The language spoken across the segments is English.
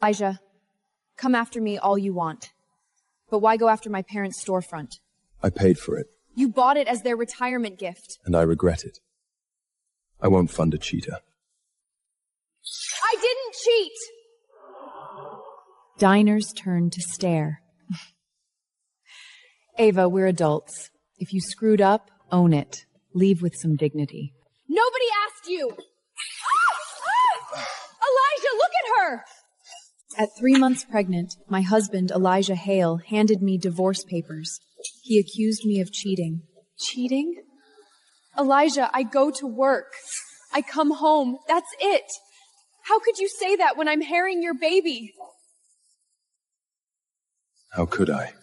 Elijah, come after me all you want. But why go after my parents' storefront? I paid for it. You bought it as their retirement gift. And I regret it. I won't fund a cheater. I didn't cheat! Diners turned to stare. Ava, we're adults. If you screwed up, own it. Leave with some dignity. Nobody asked you! Elijah, look at her! At 3 months pregnant, my husband, Elijah Hale, handed me divorce papers. He accused me of cheating. Cheating? Elijah, I go to work. I come home. That's it. How could you say that when I'm harrying your baby? How could I?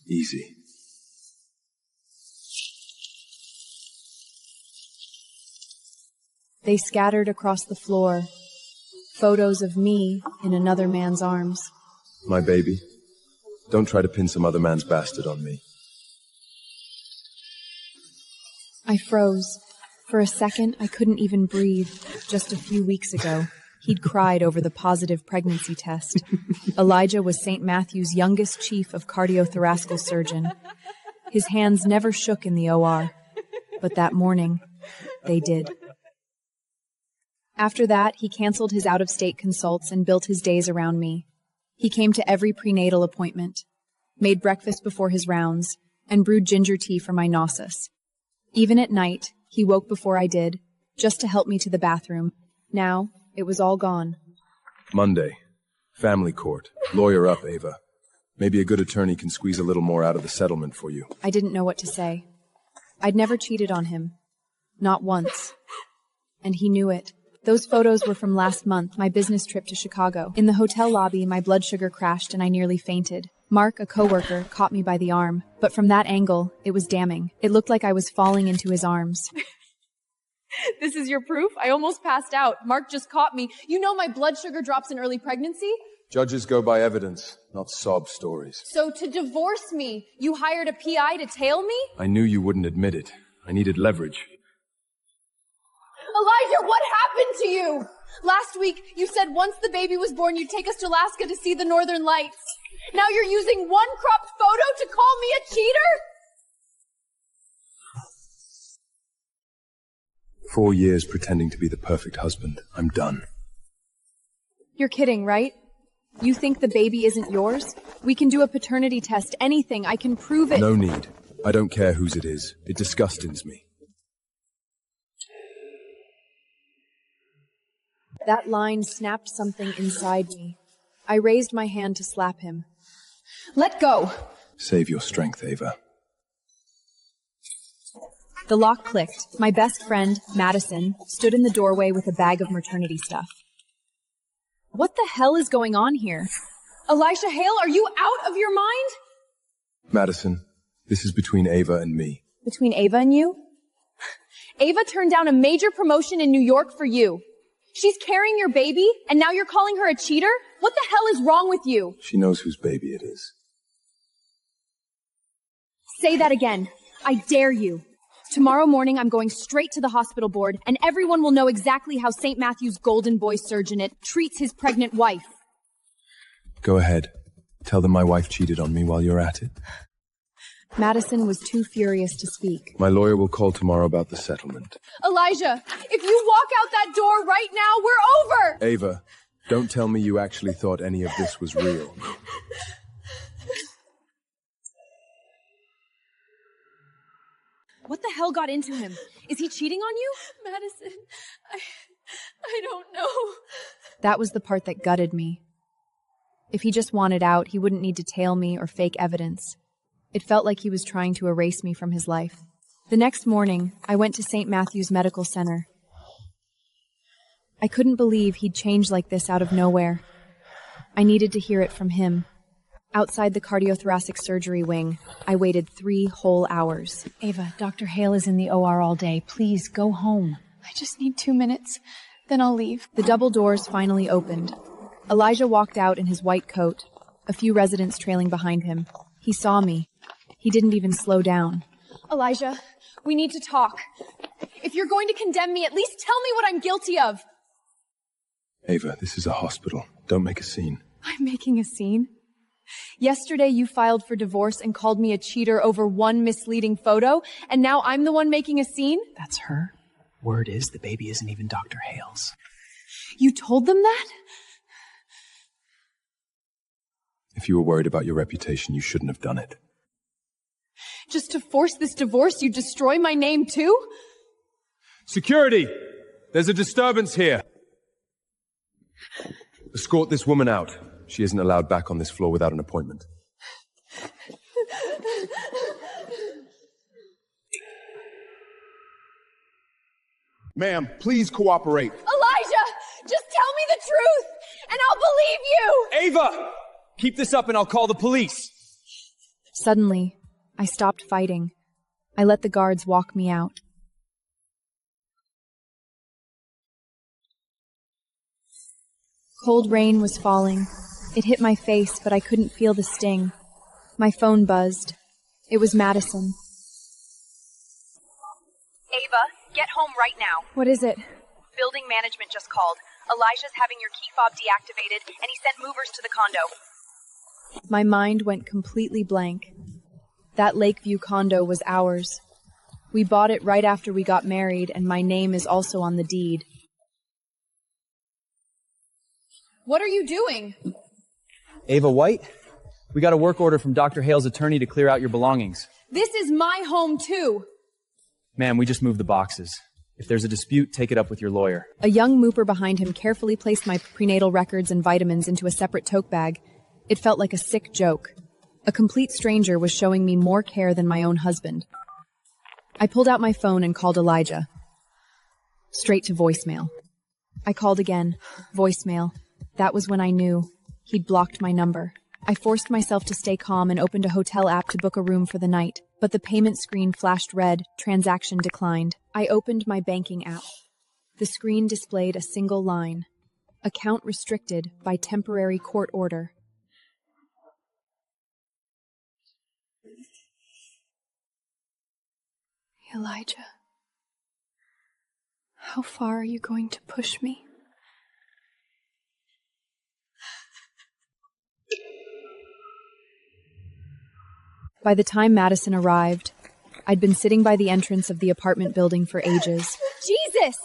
Easy. They scattered across the floor. Photos of me in another man's arms. My baby. Don't try to pin some other man's bastard on me. I froze. For a second, I couldn't even breathe. Just a few weeks ago, he'd cried over the positive pregnancy test. Elijah was St. Matthew's youngest chief of cardiothoracic surgeon. His hands never shook in the OR, but that morning, they did. After that, he canceled his out-of-state consults and built his days around me. He came to every prenatal appointment, made breakfast before his rounds, and brewed ginger tea for my nauseous. Even at night, he woke before I did, just to help me to the bathroom. Now, it was all gone. Monday. Family court. Lawyer up, Ava. Maybe a good attorney can squeeze a little more out of the settlement for you. I didn't know what to say. I'd never cheated on him. Not once. And he knew it. Those photos were from last month, my business trip to Chicago. In the hotel lobby, my blood sugar crashed and I nearly fainted. Mark, a coworker, caught me by the arm. But from that angle, it was damning. It looked like I was falling into his arms. This is your proof? I almost passed out. Mark just caught me. You know my blood sugar drops in early pregnancy? Judges go by evidence, not sob stories. So to divorce me, you hired a PI to tail me? I knew you wouldn't admit it. I needed leverage. Elijah, what happened to you? Last week, you said once the baby was born, you'd take us to Alaska to see the Northern Lights. Now you're using one cropped photo to call me a cheater? 4 years pretending to be the perfect husband. I'm done. You're kidding, right? You think the baby isn't yours? We can do a paternity test, anything. I can prove it. No need. I don't care whose it is. It disgusts me. That line snapped something inside me. I raised my hand to slap him. Let go! Save your strength, Ava. The lock clicked. My best friend, Madison, stood in the doorway with a bag of maternity stuff. What the hell is going on here? Elijah Hale, are you out of your mind? Madison, this is between Ava and me. Between Ava and you? Ava turned down a major promotion in New York for you. She's carrying your baby, and now you're calling her a cheater? What the hell is wrong with you? She knows whose baby it is. Say that again. I dare you. Tomorrow morning, I'm going straight to the hospital board, and everyone will know exactly how St. Matthew's golden boy surgeonate treats his pregnant wife. Go ahead. Tell them my wife cheated on me while you're at it. Madison was too furious to speak. My lawyer will call tomorrow about the settlement. Elijah, if you walk out that door right now, we're over! Ava, don't tell me you actually thought any of this was real. What the hell got into him? Is he cheating on you? Madison, I don't know. That was the part that gutted me. If he just wanted out, he wouldn't need to tail me or fake evidence. It felt like he was trying to erase me from his life. The next morning, I went to St. Matthew's Medical Center. I couldn't believe he'd changed like this out of nowhere. I needed to hear it from him. Outside the cardiothoracic surgery wing, I waited 3 whole hours. Ava, Dr. Hale is in the OR all day. Please, go home. I just need 2 minutes, then I'll leave. The double doors finally opened. Elijah walked out in his white coat, a few residents trailing behind him. He saw me. He didn't even slow down. Elijah, we need to talk. If you're going to condemn me, at least tell me what I'm guilty of. Ava, this is a hospital. Don't make a scene. I'm making a scene? Yesterday you filed for divorce and called me a cheater over one misleading photo, and now I'm the one making a scene? That's her. Word is the baby isn't even Dr. Hale's. You told them that? If you were worried about your reputation, you shouldn't have done it. Just to force this divorce, you destroy my name too? Security! There's a disturbance here. Escort this woman out. She isn't allowed back on this floor without an appointment. Ma'am, please cooperate. Elijah! Just tell me the truth, and I'll believe you! Ava! Keep this up and I'll call the police. Suddenly, I stopped fighting. I let the guards walk me out. Cold rain was falling. It hit my face, but I couldn't feel the sting. My phone buzzed. It was Madison. Ava, get home right now. What is it? Building management just called. Elijah's having your key fob deactivated, and he sent movers to the condo. My mind went completely blank. That Lakeview condo was ours. We bought it right after we got married, and my name is also on the deed. What are you doing? Ava White, we got a work order from Dr. Hale's attorney to clear out your belongings. This is my home, too. Ma'am, we just moved the boxes. If there's a dispute, take it up with your lawyer. A young mooper behind him carefully placed my prenatal records and vitamins into a separate tote bag. It felt like a sick joke. A complete stranger was showing me more care than my own husband. I pulled out my phone and called Elijah. Straight to voicemail. I called again. Voicemail. That was when I knew. He'd blocked my number. I forced myself to stay calm and opened a hotel app to book a room for the night, but the payment screen flashed red, transaction declined. I opened my banking app. The screen displayed a single line. Account restricted by temporary court order. Elijah, how far are you going to push me? By the time Madison arrived, I'd been sitting by the entrance of the apartment building for ages. Jesus!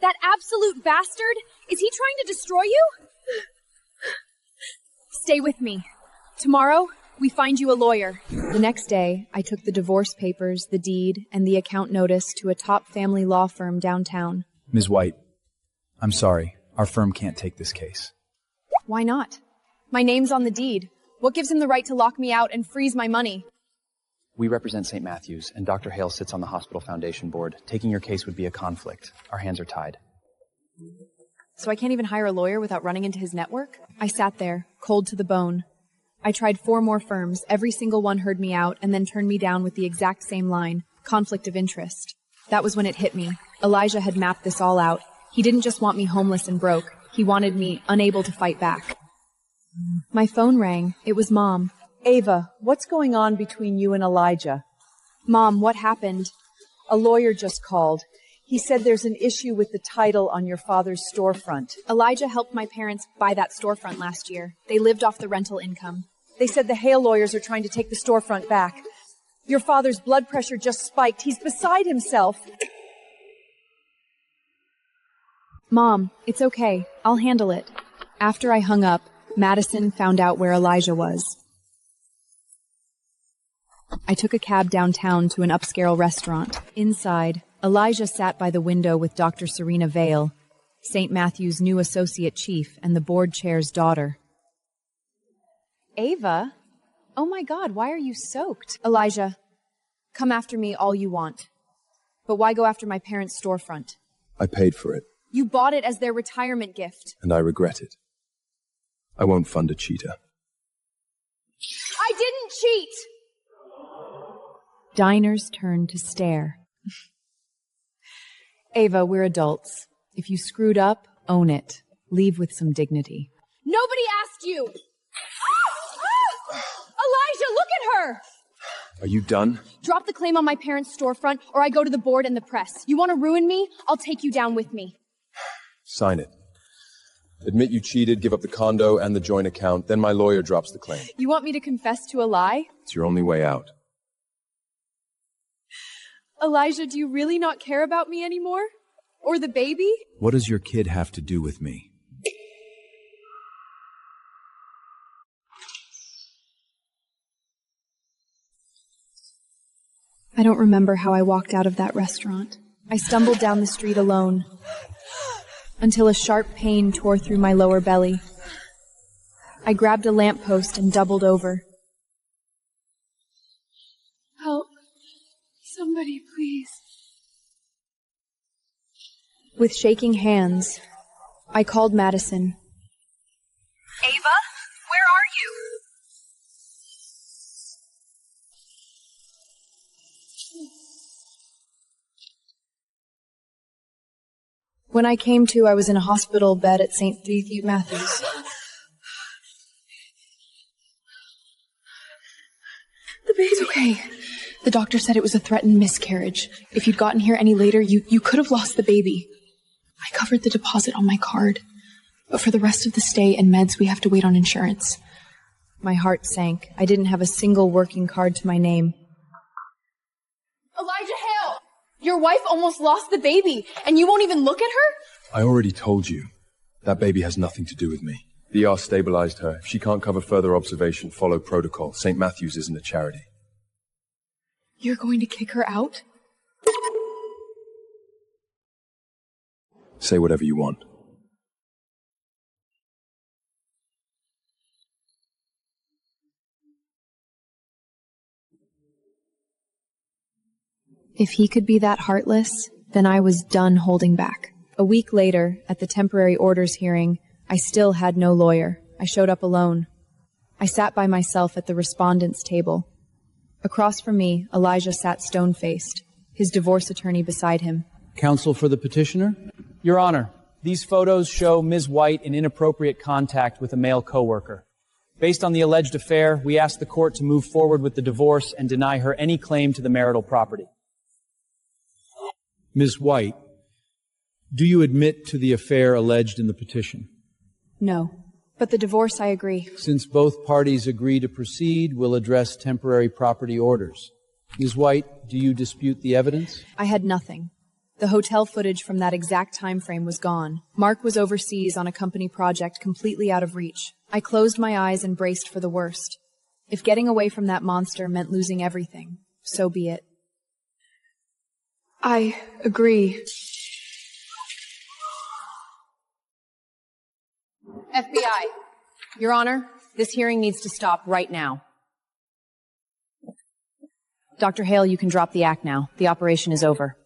That absolute bastard! Is he trying to destroy you? Stay with me. Tomorrow, we find you a lawyer. The next day, I took the divorce papers, the deed, and the account notice to a top family law firm downtown. Ms. White, I'm sorry. Our firm can't take this case. Why not? My name's on the deed. What gives him the right to lock me out and freeze my money? We represent St. Matthew's, and Dr. Hale sits on the hospital foundation board. Taking your case would be a conflict. Our hands are tied. So I can't even hire a lawyer without running into his network? I sat there, cold to the bone. I tried 4 more firms. Every single one heard me out and then turned me down with the exact same line, conflict of interest. That was when it hit me. Elijah had mapped this all out. He didn't just want me homeless and broke. He wanted me unable to fight back. My phone rang. It was Mom. Ava, what's going on between you and Elijah? Mom, what happened? A lawyer just called. He said there's an issue with the title on your father's storefront. Elijah helped my parents buy that storefront last year. They lived off the rental income. They said the Hale lawyers are trying to take the storefront back. Your father's blood pressure just spiked. He's beside himself. Mom, it's okay. I'll handle it. After I hung up, Madison found out where Elijah was. I took a cab downtown to an upscale restaurant. Inside, Elijah sat by the window with Dr. Serena Vale, St. Matthew's new associate chief and the board chair's daughter. Ava? Oh my God, why are you soaked? Elijah, come after me all you want. But why go after my parents' storefront? I paid for it. You bought it as their retirement gift. And I regret it. I won't fund a cheater. I didn't cheat! Diners turned to stare. Ava, we're adults. If you screwed up, own it. Leave with some dignity. Nobody asked you! Elijah, look at her! Are you done? Drop the claim on my parents' storefront, or I go to the board and the press. You want to ruin me? I'll take you down with me. Sign it. Admit you cheated, give up the condo and the joint account, then my lawyer drops the claim. You want me to confess to a lie? It's your only way out. Elijah, do you really not care about me anymore? Or the baby? What does your kid have to do with me? I don't remember how I walked out of that restaurant. I stumbled down the street alone until a sharp pain tore through my lower belly. I grabbed a lamppost and doubled over. Help. Somebody, please. With shaking hands, I called Madison. Ava, where are you? When I came to, I was in a hospital bed at St. Matthew's. The baby. It's okay. The doctor said it was a threatened miscarriage. If you'd gotten here any later, you could have lost the baby. I covered the deposit on my card. But for the rest of the stay and meds, we have to wait on insurance. My heart sank. I didn't have a single working card to my name. Elijah Hale! Your wife almost lost the baby, and you won't even look at her? I already told you. That baby has nothing to do with me. The ER stabilized her. If she can't cover further observation, follow protocol. St. Matthew's isn't a charity. You're going to kick her out? Say whatever you want. If he could be that heartless, then I was done holding back. A week later, at the temporary orders hearing, I still had no lawyer. I showed up alone. I sat by myself at the respondent's table. Across from me, Elijah sat stone-faced, his divorce attorney beside him. Counsel for the petitioner? Your Honor, these photos show Ms. White in inappropriate contact with a male coworker. Based on the alleged affair, we ask the court to move forward with the divorce and deny her any claim to the marital property. Ms. White, do you admit to the affair alleged in the petition? No, but the divorce I agree. Since both parties agree to proceed, we'll address temporary property orders. Ms. White, do you dispute the evidence? I had nothing. The hotel footage from that exact time frame was gone. Mark was overseas on a company project completely out of reach. I closed my eyes and braced for the worst. If getting away from that monster meant losing everything, so be it. I agree. FBI. Your Honor, this hearing needs to stop right now. Dr. Hale, you can drop the act now. The operation is over.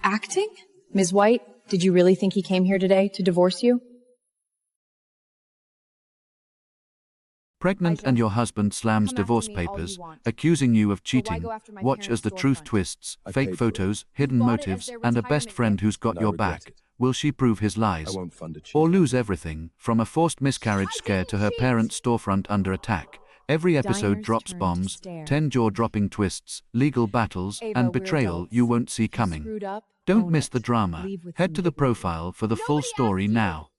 Acting? Ms. White, did you really think he came here today to divorce you? Pregnant and your husband slams divorce papers, accusing you of cheating. Watch as the truth twists, fake photos, hidden motives, and a best friend who's got your back. Will she prove his lies? Or lose everything, from a forced miscarriage scare to her parents' storefront under attack? Every episode drops bombs, 10 jaw-dropping twists, legal battles, and betrayal you won't see coming. Don't miss the drama. Head to the profile for the full story now.